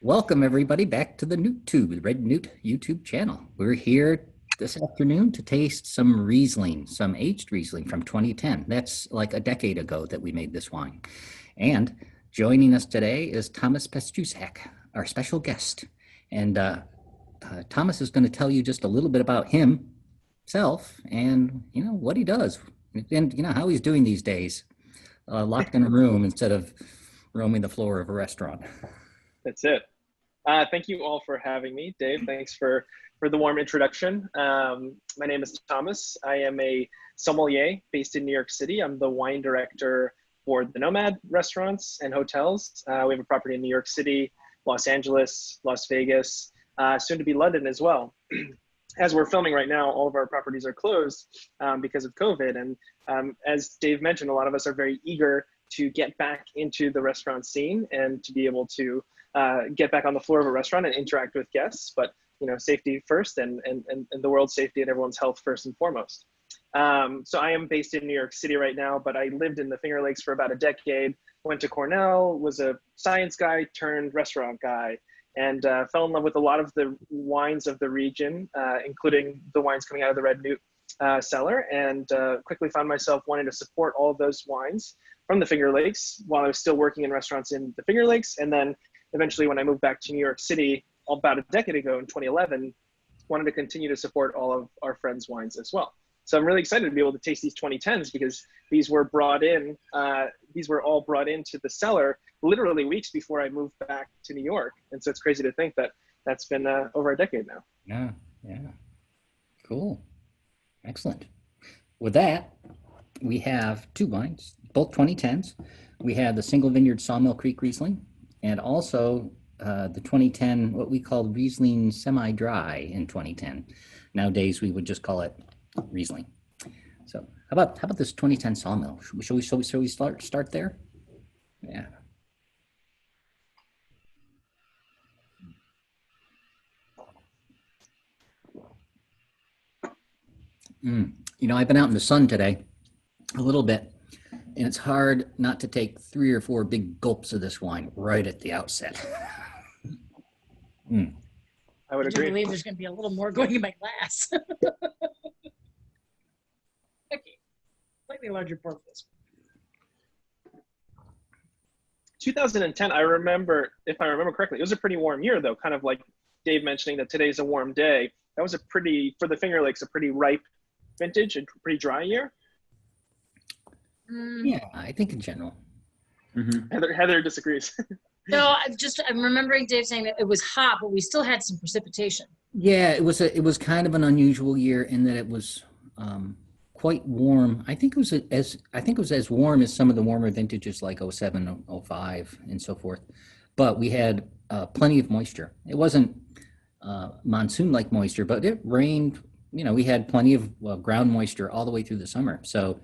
Welcome everybody back to the Newt Tube, the Red Newt YouTube channel. We're here this afternoon to taste some Riesling, some aged Riesling from 2010. That's like a decade ago that we made this wine. And joining us today is Thomas Pastuszak, our special guest. And Thomas is going to tell you just a little bit about himself and, what he does and, how he's doing these days, locked in a room instead of roaming the floor of a restaurant. That's it. Thank you all for having me, Dave. Thanks for the warm introduction. My name is Thomas. I am a sommelier based in New York City. I'm the wine director for the NoMad restaurants and hotels. We have a property in New York City, Los Angeles, Las Vegas, soon to be London as well. As we're filming right now, all of our properties are closed because of COVID. And as Dave mentioned, a lot of us are very eager to get back into the restaurant scene and to be able to get back on the floor of a restaurant and interact with guests, but safety first and the world's safety and everyone's health first and foremost. So I am based in New York City right now, but I lived in the Finger Lakes for about a decade, went to Cornell, was a science guy turned restaurant guy, and fell in love with a lot of the wines of the region, including the wines coming out of the Red Newt cellar, and quickly found myself wanting to support all of those wines from the Finger Lakes while I was still working in restaurants in the Finger Lakes. And then eventually when I moved back to New York City about a decade ago in 2011, wanted to continue to support all of our friends' wines as well. So I'm really excited to be able to taste these 2010s because these were brought in, these were all brought into the cellar literally weeks before I moved back to New York. And so it's crazy to think that that's been over a decade now. Yeah. Cool. Excellent. With that, we have two wines, both 2010s. We have the Single Vineyard Sawmill Creek Riesling, and also the 2010, what we called Riesling Semi-Dry in 2010. Nowadays, we would just call it Riesling. So how about this 2010 Sawmill? Shall we start there? Yeah. I've been out in the sun today a little bit, and it's hard not to take 3 or 4 big gulps of this wine right at the outset. I would agree. I believe there's going to be a little more going in my glass. Okay, slightly larger pour this. 2010, I remember, if I remember correctly, it was a pretty warm year though, kind of like Dave mentioning that today's a warm day. That was for the Finger Lakes, a pretty ripe vintage and pretty dry year. Yeah, I think in general. Heather disagrees. No, I'm remembering Dave saying that it was hot, but we still had some precipitation. Yeah, it was kind of an unusual year in that it was quite warm. I think it was as warm as some of the warmer vintages like 07, 05, and so forth. But we had plenty of moisture. It wasn't monsoon-like moisture, but it rained. We had plenty of ground moisture all the way through the summer. So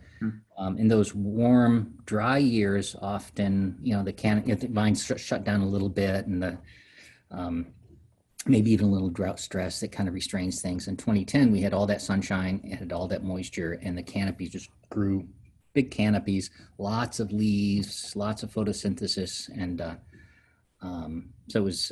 in those warm, dry years, often, the vines shut down a little bit, and the maybe even a little drought stress that kind of restrains things. In 2010, we had all that sunshine, it had all that moisture, and the canopies just grew, big canopies, lots of leaves, lots of photosynthesis, and so it was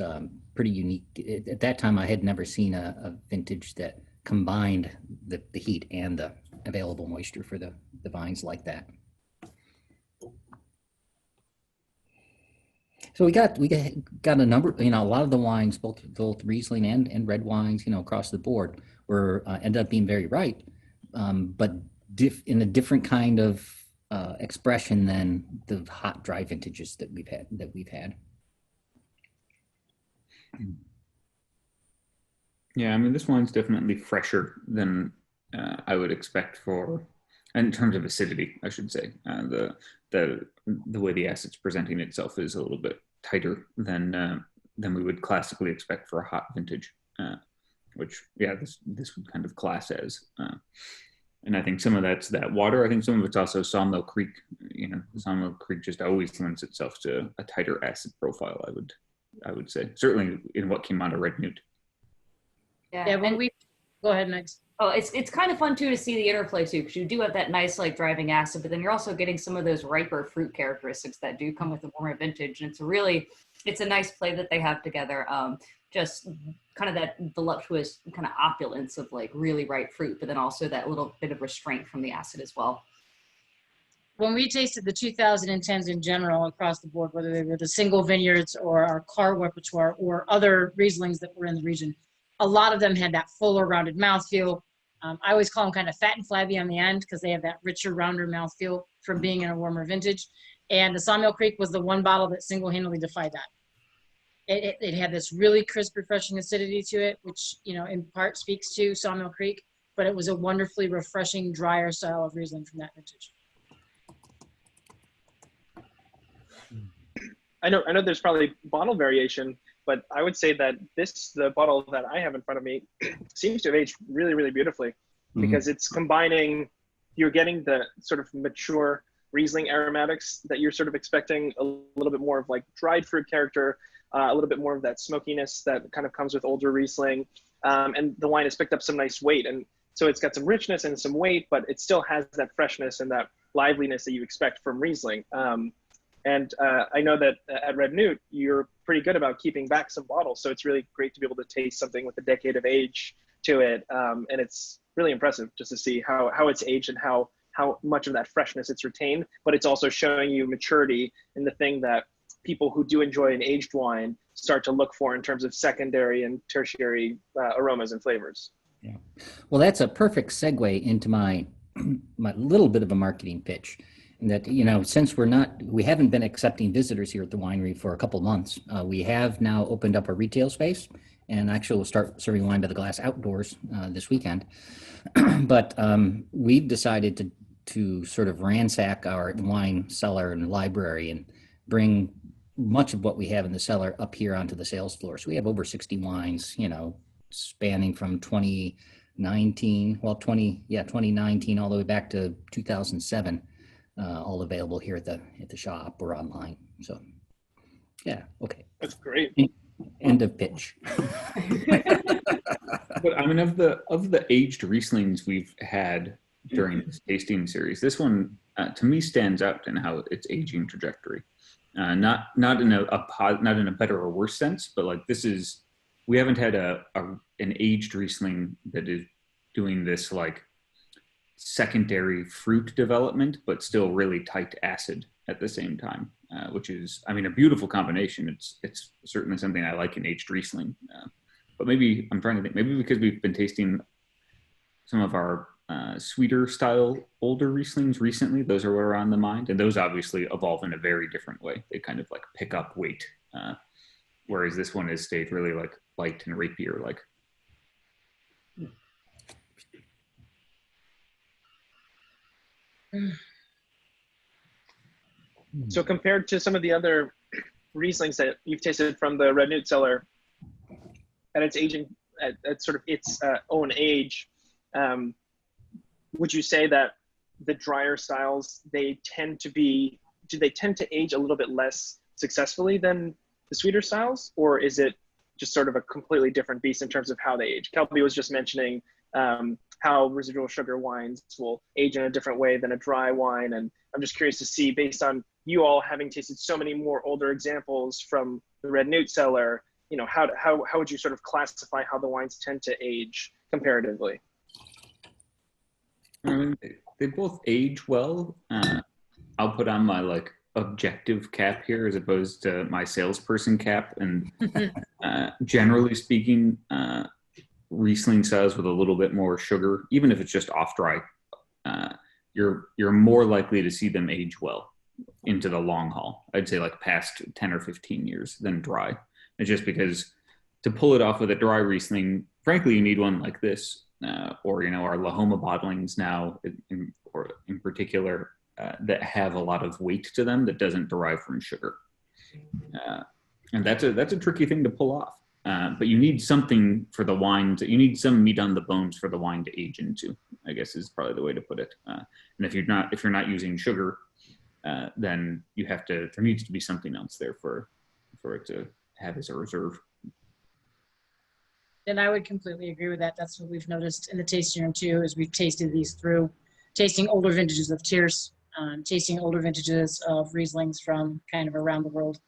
pretty unique. At that time, I had never seen a vintage that combined the heat and the available moisture for the vines like that. So we got a number, a lot of the wines, both Riesling and red wines, across the board were ended up being very ripe, but in a different kind of expression than the hot dry vintages that we've had. Yeah, I mean, this wine's definitely fresher than I would expect in terms of acidity, I should say. The way the acid's presenting itself is a little bit tighter than we would classically expect for a hot vintage, which, yeah, this would kind of class as. And I think some of that's that water. I think some of it's also Sawmill Creek. Sawmill Creek just always lends itself to a tighter acid profile, I would say. Certainly in what came out of Red Newt. Yeah, when we go ahead next. Oh, it's kind of fun too to see the interplay too, because you do have that nice like driving acid, but then you're also getting some of those riper fruit characteristics that do come with the warmer vintage, and it's a really it's a nice play that they have together. Just kind of that voluptuous kind of opulence of like really ripe fruit, but then also that little bit of restraint from the acid as well. When we tasted the 2010s in general across the board, whether they were the single vineyards or our car repertoire or other Rieslings that were in the region, a lot of them had that fuller, rounded mouthfeel. I always call them kind of fat and flabby on the end because they have that richer, rounder mouthfeel from being in a warmer vintage. And the Sawmill Creek was the one bottle that single-handedly defied that. It had this really crisp, refreshing acidity to it, which, you know, in part speaks to Sawmill Creek, but it was a wonderfully refreshing, drier style of Riesling from that vintage. I know there's probably bottle variation, but I would say that the bottle that I have in front of me seems to have aged really, really beautifully because it's combining, you're getting the sort of mature Riesling aromatics that you're sort of expecting, a little bit more of like dried fruit character, a little bit more of that smokiness that kind of comes with older Riesling. And the wine has picked up some nice weight. And so it's got some richness and some weight, but it still has that freshness and that liveliness that you expect from Riesling. And I know that at Red Newt, you're pretty good about keeping back some bottles. So it's really great to be able to taste something with a decade of age to it. And it's really impressive just to see how it's aged and how much of that freshness it's retained, but it's also showing you maturity in the thing that people who do enjoy an aged wine start to look for in terms of secondary and tertiary aromas and flavors. Yeah. Well, that's a perfect segue into my little bit of a marketing pitch. And that, you know, since we haven't been accepting visitors here at the winery for a couple months, we have now opened up a retail space, and actually we'll start serving wine by the glass outdoors this weekend. But we've decided to sort of ransack our wine cellar and library and bring much of what we have in the cellar up here onto the sales floor. So we have over 60 wines, you know, spanning from 2019 all the way back to 2007. All available here at the shop or online. So, yeah, okay. That's great. End of pitch. But I mean, of the aged Rieslings we've had during this tasting series, this one to me stands out in how its aging trajectory. Not in a better or worse sense, but like we haven't had an aged Riesling that is doing this like secondary fruit development, but still really tight acid at the same time, which is, I mean, a beautiful combination. It's certainly something I like in aged Riesling. But maybe I'm trying to think, maybe because we've been tasting some of our sweeter style older Rieslings recently, those are what are on the mind, and those obviously evolve in a very different way. They kind of like pick up weight, whereas this one has stayed really like light and rapier like. So compared to some of the other Rieslings that you've tasted from the Red Newt cellar, at its aging, at sort of its own age, would you say that the drier styles, do they tend to age a little bit less successfully than the sweeter styles, or is it just sort of a completely different beast in terms of how they age? Kelby was just mentioning how residual sugar wines will age in a different way than a dry wine. And I'm just curious to see, based on you all having tasted so many more older examples from the Red Newt cellar, you know, how would you sort of classify how the wines tend to age comparatively? I mean, they both age well. I'll put on my like objective cap here as opposed to my salesperson cap. And generally speaking, Riesling styles with a little bit more sugar, even if it's just off dry, you're more likely to see them age well into the long haul. I'd say like past 10 or 15 years than dry. It's just because to pull it off with a dry Riesling, frankly, you need one like this, or, you know, our Lahoma bottlings now in particular that have a lot of weight to them that doesn't derive from sugar. And that's a tricky thing to pull off. But you need something for the wine you need some meat on the bones for the wine to age into, I guess is probably the way to put it. And if you're not using sugar, then there needs to be something else there for it to have as a reserve. And I would completely agree with that. That's what we've noticed in the tasting room too, is we've tasted these through tasting older vintages of Tierce, tasting older vintages of Rieslings from kind of around the world.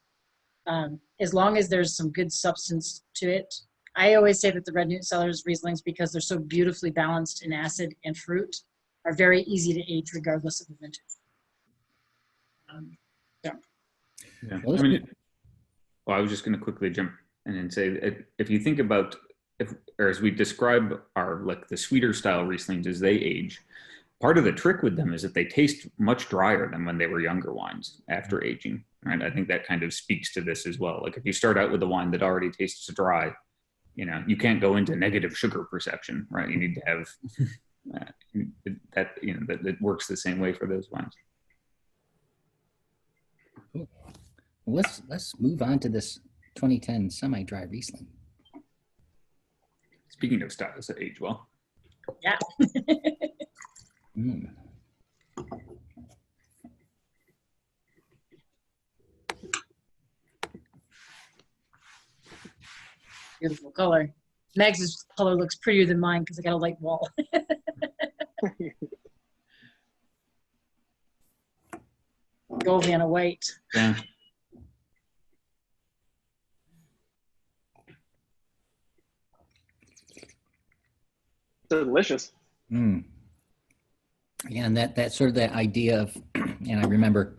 as long as there's some good substance to it. I always say that the Red Newt Cellars Rieslings, because they're so beautifully balanced in acid and fruit, are very easy to age regardless of the vintage. Yeah. I mean, well, I was just going to quickly jump in and say, if you think about, or as we describe our, like the sweeter style Rieslings as they age, part of the trick with them is that they taste much drier than when they were younger wines after aging, right? I think that kind of speaks to this as well. Like if you start out with a wine that already tastes dry, you know, you can't go into negative sugar perception, right? You need to have that, you know, that works the same way for those wines. Cool. Well, let's move on to this 2010 semi-dry Riesling. Speaking of styles that age well. Yeah. Mm. Beautiful color. Meg's color looks prettier than mine because I got a light wall. Go Vanna White. Yeah. Delicious. Mm. Yeah, and that sort of that idea of, and I remember,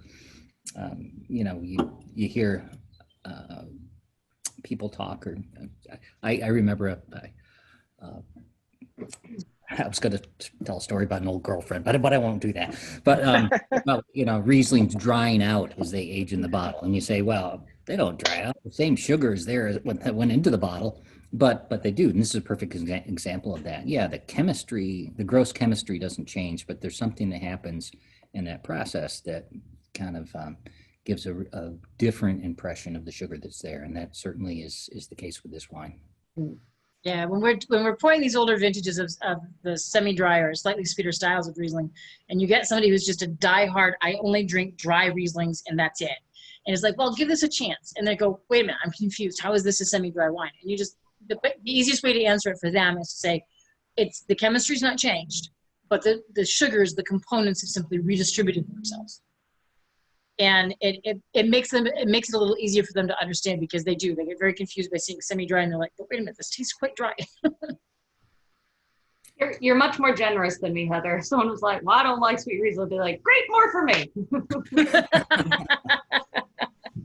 you know, you hear people talk, or I remember I was going to tell a story about an old girlfriend, but I won't do that. But well, you know, Riesling's drying out as they age in the bottle, and you say, well, they don't dry out. The same sugar is there that went into the bottle, but they do. And this is a perfect example of that. Yeah, the chemistry, the gross chemistry doesn't change, but there's something that happens in that process that kind of gives a different impression of the sugar that's there, and that certainly is the case with this wine. Yeah, when we're pouring these older vintages of the semi-dry or slightly sweeter styles of Riesling, and you get somebody who's just a diehard, I only drink dry Rieslings and that's it. And it's like, well, give this a chance. And they go, wait a minute, I'm confused. How is this a semi-dry wine? And you just, the easiest way to answer it for them is to say, the chemistry's not changed, but the sugars, the components have simply redistributed themselves. And it makes it a little easier for them to understand, because they get very confused by seeing semi-dry and they're like, but wait a minute, this tastes quite dry. You're much more generous than me, Heather. Someone was like, well, I don't like sweet Riesling. They're like, great, more for me.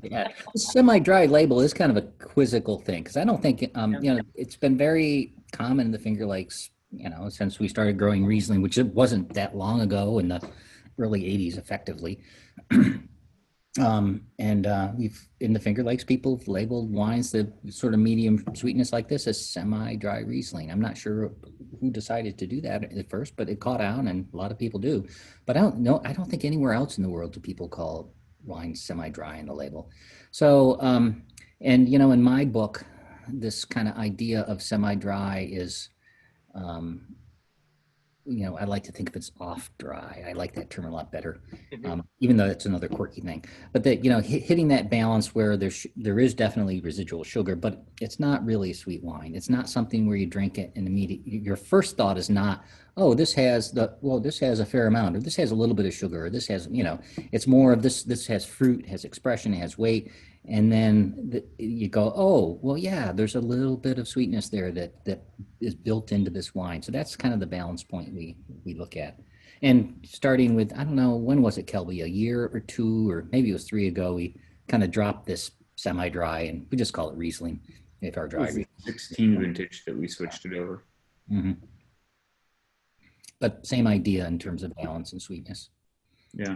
Yeah, the semi-dry label is kind of a quizzical thing, because I don't think, you know, it's been very common in the Finger Lakes, you know, since we started growing Riesling, which it wasn't that long ago, in the early 80s, effectively. We've, in the Finger Lakes, people have labeled wines that sort of medium sweetness like this as semi-dry Riesling. I'm not sure who decided to do that at first, but it caught on, and a lot of people do. But I don't think anywhere else in the world do people call wine semi-dry in the label. So, and you know, in my book, this kind of idea of semi-dry is, you know, I like to think of it's off dry. I like that term a lot better, even though it's another quirky thing. But that, you know, hitting that balance where there is definitely residual sugar, but it's not really a sweet wine. It's not something where you drink it and immediately your first thought is not, oh, this has a fair amount, or this has a little bit of sugar, or this has, you know, it's more of this has fruit, has expression, has weight. And then you go, oh, well, yeah, there's a little bit of sweetness there that is built into this wine. So that's kind of the balance point we look at. And starting with, I don't know, when was it, Kelby? A year or two, or maybe it was 3 ago, we kind of dropped this semi-dry, and we just call it Riesling. If our dry Riesling. 16 vintage that we switched it over. Mm-hmm. But same idea in terms of balance and sweetness. Yeah.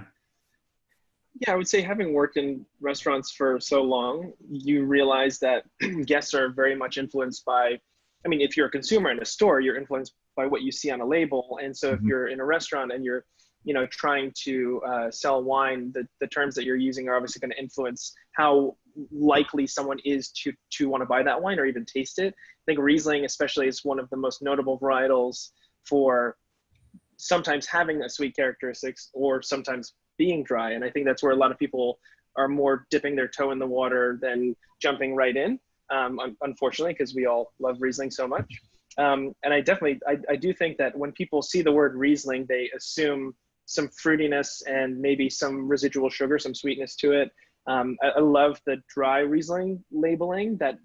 Yeah, I would say, having worked in restaurants for so long, you realize that guests are very much influenced by, I mean, if you're a consumer in a store, you're influenced by what you see on a label. And so if you're in a restaurant and you're, you know, trying to sell wine, the terms that you're using are obviously going to influence how likely someone is to want to buy that wine or even taste it. I think Riesling especially is one of the most notable varietals for sometimes having a sweet characteristics or sometimes being dry. And I think that's where a lot of people are more dipping their toe in the water than jumping right in, unfortunately, because we all love Riesling so much. And I do think that when people see the word Riesling, they assume some fruitiness and maybe some residual sugar, some sweetness to it. I love the dry Riesling labeling that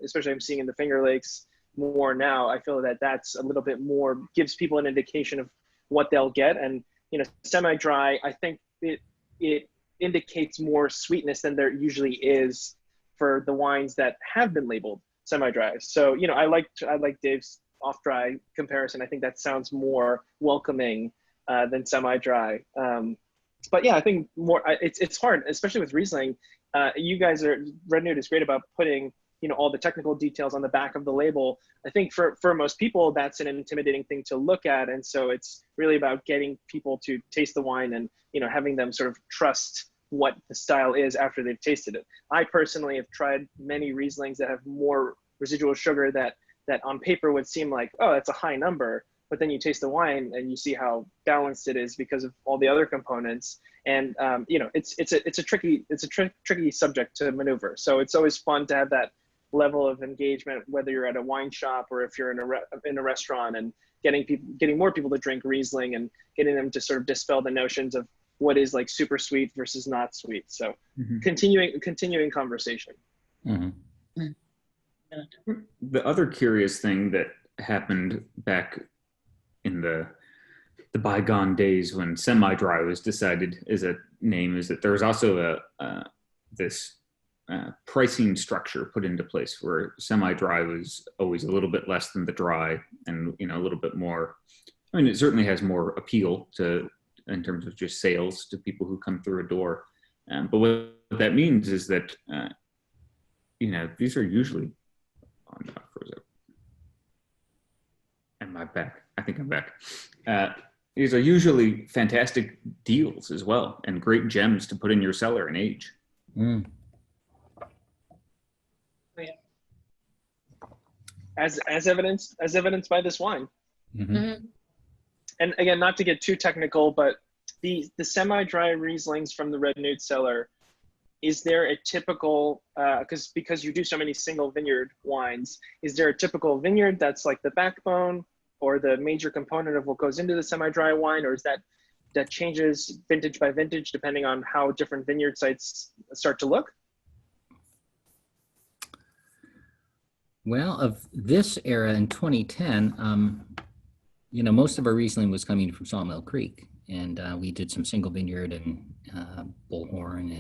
especially I'm seeing in the Finger Lakes more now. I feel that that's a little bit more, gives people an indication of what they'll get. And, you know, semi-dry, I think it indicates more sweetness than there usually is for the wines that have been labeled semi-dry. So, you know, I like Dave's off-dry comparison. I think that sounds more welcoming than semi-dry. But yeah, I think more, it's hard, especially with Riesling. You guys Red Newt is great about putting, you know, all the technical details on the back of the label. I think for most people, that's an intimidating thing to look at. And so it's really about getting people to taste the wine and, you know, having them sort of trust what the style is after they've tasted it. I personally have tried many Rieslings that have more residual sugar that on paper would seem like, oh, that's a high number. But then you taste the wine and you see how balanced it is because of all the other components. And you know, it's a tricky subject to maneuver. So it's always fun to have that level of engagement, whether you're at a wine shop or if you're in a restaurant, and getting more people to drink Riesling and getting them to sort of dispel the notions of what is like super sweet versus not sweet. So continuing conversation. Mm-hmm. The other curious thing that happened back in the bygone days when semi-dry was decided as a name is that there was also this pricing structure put into place where semi-dry was always a little bit less than the dry, and, you know, a little bit more. I mean, it certainly has more appeal in terms of just sales to people who come through a door. But what that means is that, you know, these are usually, oh no, I froze up. Am I back? I think I'm back. These are usually fantastic deals as well, and great gems to put in your cellar and age. Mm. As evidenced by this wine. Mm-hmm. Mm-hmm. And again, not to get too technical, but the semi-dry Rieslings from the Red Newt cellar, is there a typical, because you do so many single vineyard wines, is there a typical vineyard that's like the backbone or the major component of what goes into the semi-dry wine, or is that changes vintage by vintage depending on how different vineyard sites start to look? Well, of this era in 2010, you know, most of our Riesling was coming from Sawmill Creek, and we did some single vineyard and Bullhorn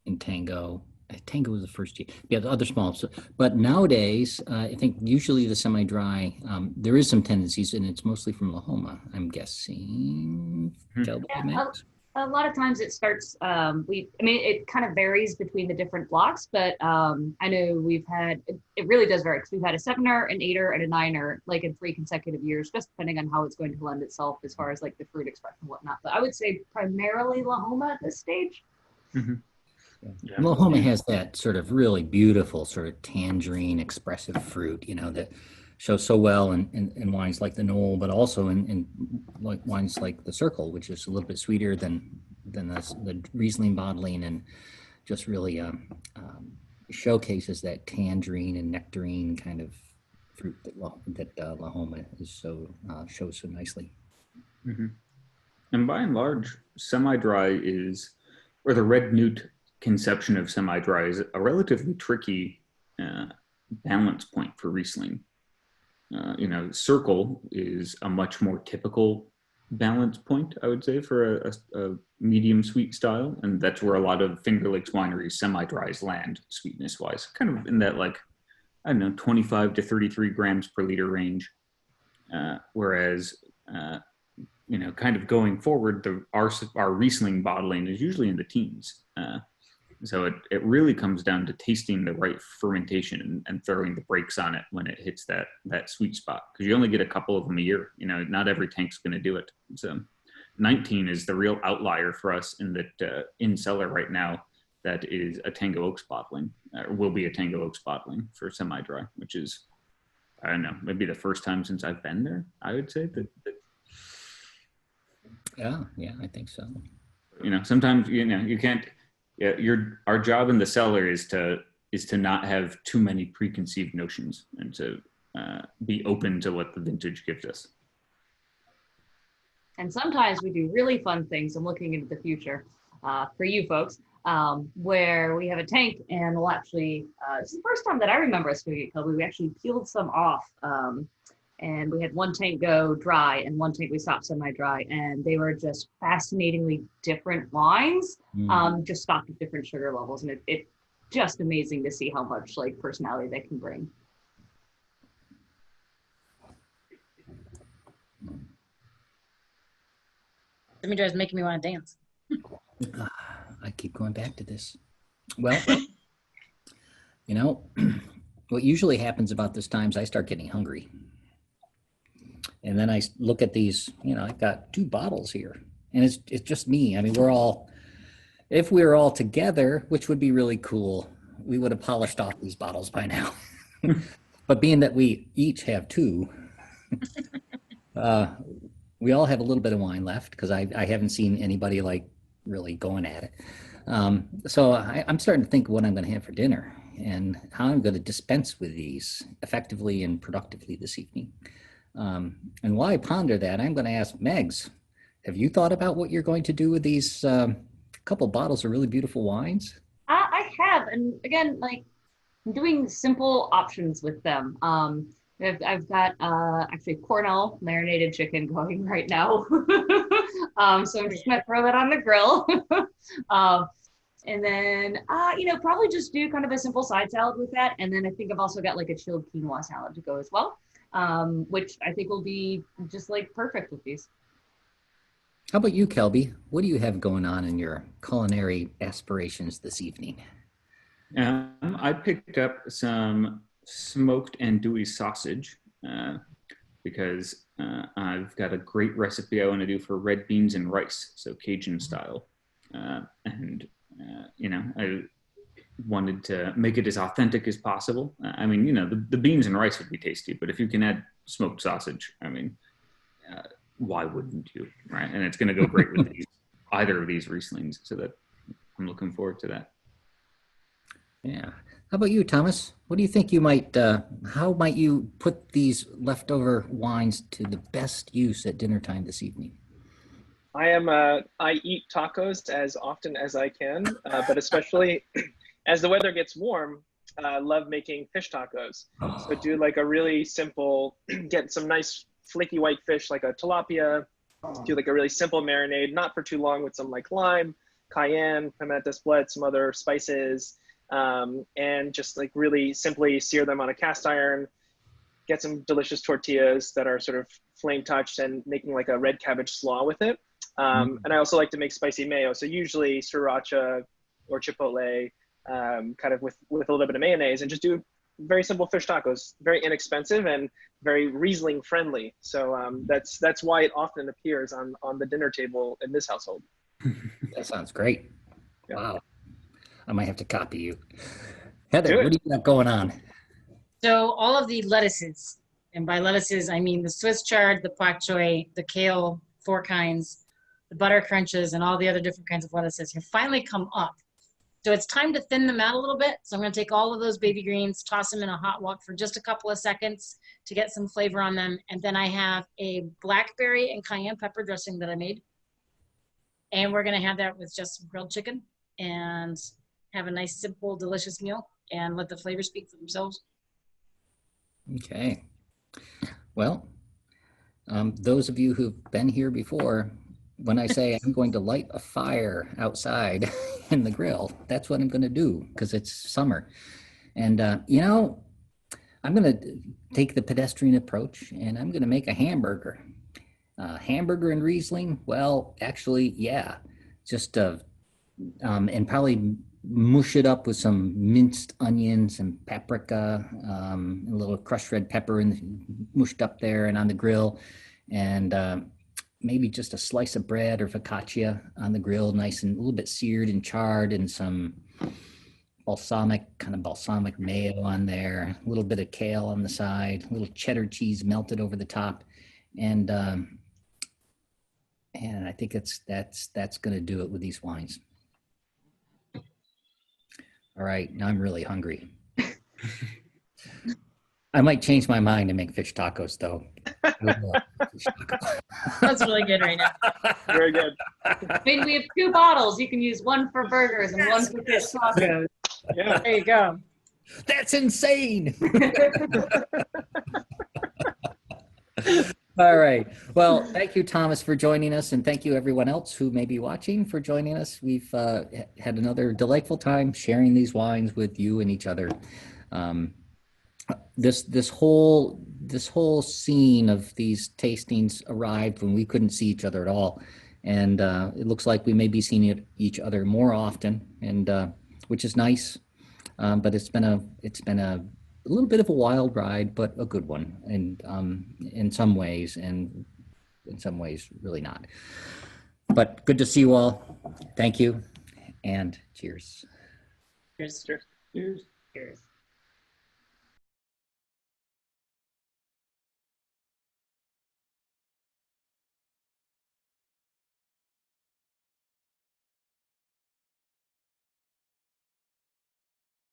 and Tango. Tango was the first year. Yeah, the other small. But nowadays, I think usually the semi-dry, there is some tendencies, and it's mostly from Lahoma, I'm guessing. Kelby, A lot of times it starts, it kind of varies between the different blocks, but I know we've had, it really does vary, because we've had a 7er, an 8er, and a 9er, like in 3 consecutive years, just depending on how it's going to lend itself as far as like the fruit expression and whatnot. But I would say primarily Lahoma at this stage. Mm-hmm. Yeah. Lahoma has that sort of really beautiful sort of tangerine expressive fruit, you know, that shows so well in wines like the Knoll, but also in like wines like the Circle, which is a little bit sweeter than the Riesling bottling, and just really showcases that tangerine and nectarine kind of fruit that Lahoma is so shows so nicely. Mm-hmm. And by and large, semi-dry is, or the Red Newt conception of semi-dry is a relatively tricky balance point for Riesling. You know, Circle is a much more typical balance point, I would say, for a medium sweet style. And that's where a lot of Finger Lakes wineries semi-dries land sweetness wise, kind of in that, like, I don't know, 25 to 33 grams per liter range. Whereas, you know, kind of going forward, our Riesling bottling is usually in the teens. So it really comes down to tasting the right fermentation and throwing the brakes on it when it hits that sweet spot, because you only get a couple of them a year. You know, not every tank's going to do it. So 19 is the real outlier for us in that in cellar right now. That is a Tango Oaks bottling, or will be a Tango Oaks bottling for semi-dry, which is, I don't know, maybe the first time since I've been there, I would say that. Yeah, I think so. You know, sometimes, you know, you can't. Yeah, our job in the cellar is to not have too many preconceived notions, and to be open to what the vintage gives us. And sometimes we do really fun things. I'm looking into the future. for you folks, where we have a tank and we'll actually, this is the first time that I remember us doing it, Kelby. We actually peeled some off. And we had one tank go dry and one tank we stopped semi-dry, and they were just fascinatingly different wines, just stocked at different sugar levels. And it's just amazing to see how much like personality they can bring. Semi-dry is making me want to dance. I keep going back to this. Well, you know, what usually happens about this time is I start getting hungry. And then I look at these, you know, I've got 2 bottles here, and it's just me. I mean, if we were all together, which would be really cool, we would have polished off these bottles by now. But being that we each have 2, we all have a little bit of wine left because I haven't seen anybody like really going at it. So I'm starting to think of what I'm going to have for dinner and how I'm going to dispense with these effectively and productively this evening. And while I ponder that, I'm going to ask Megs, have you thought about what you're going to do with these couple bottles of really beautiful wines? I have, and again, like I'm doing simple options with them. I've got actually Cornell marinated chicken going right now. So I'm just gonna throw that on the grill. And then, you know, probably just do kind of a simple side salad with that. And then I think I've also got like a chilled quinoa salad to go as well, which I think will be just like perfect with these. How about you, Kelby? What do you have going on in your culinary aspirations this evening? I picked up some smoked andouille sausage because I've got a great recipe I want to do for red beans and rice, so Cajun style. You know, I wanted to make it as authentic as possible. I mean, you know, the beans and rice would be tasty, but if you can add smoked sausage, I mean, why wouldn't you, right? And it's going to go great with either of these Rieslings, so that I'm looking forward to that. Yeah. How about you, Thomas? What do you think you might, how might you put these leftover wines to the best use at dinner time this evening? I eat tacos as often as I can, but especially as the weather gets warm, love making fish tacos. So do like a really simple, get some nice flaky white fish, like a tilapia, do like a really simple marinade, not for too long, with some like lime, cayenne, pimenta split, some other spices, and just like really simply sear them on a cast iron, get some delicious tortillas that are sort of flame touched, and making like a red cabbage slaw with it. And I also like to make spicy mayo. So usually sriracha or chipotle, kind of with a little bit of mayonnaise, and just do very simple fish tacos, very inexpensive and very Riesling friendly. So that's why it often appears on the dinner table in this household. That sounds great. Yeah. Wow. I might have to copy you. Heather, what do you got going on? So all of the lettuces, and by lettuces, I mean the Swiss chard, the pak choi, the kale, 4 kinds, the butter crunches, and all the other different kinds of lettuces have finally come up. So it's time to thin them out a little bit. So I'm going to take all of those baby greens, toss them in a hot wok for just a couple of seconds to get some flavor on them. And then I have a blackberry and cayenne pepper dressing that I made. And we're going to have that with just some grilled chicken and have a nice, simple, delicious meal and let the flavors speak for themselves. Okay. Well, those of you who've been here before, when I say I'm going to light a fire outside in the grill, that's what I'm going to do because it's summer. And, you know, I'm going to take the pedestrian approach and I'm going to make a hamburger. Hamburger and Riesling? Well, actually, yeah. Just, and probably mush it up with some minced onions and paprika, a little crushed red pepper and mushed up there and on the grill. And, maybe just a slice of bread or focaccia on the grill, nice and a little bit seared and charred, and some balsamic mayo on there, a little bit of kale on the side, a little cheddar cheese melted over the top. And I think that's going to do it with these wines. All right, now I'm really hungry. I might change my mind and make fish tacos, though. Fish taco. That's really good right now. Very good. I mean, we have 2 bottles. You can use one for burgers and one for fish tacos. Yeah. There you go. That's insane. All right. Well, thank you, Thomas, for joining us, and thank you, everyone else who may be watching, for joining us. We've had another delightful time sharing these wines with you and each other. This whole scene of these tastings arrived when we couldn't see each other at all, and it looks like we may be seeing each other more often, and which is nice. But it's been a little bit of a wild ride, but a good one, and in some ways, and in some ways really not. But good to see you all. Thank you, and cheers. Cheers. Cheers. Cheers.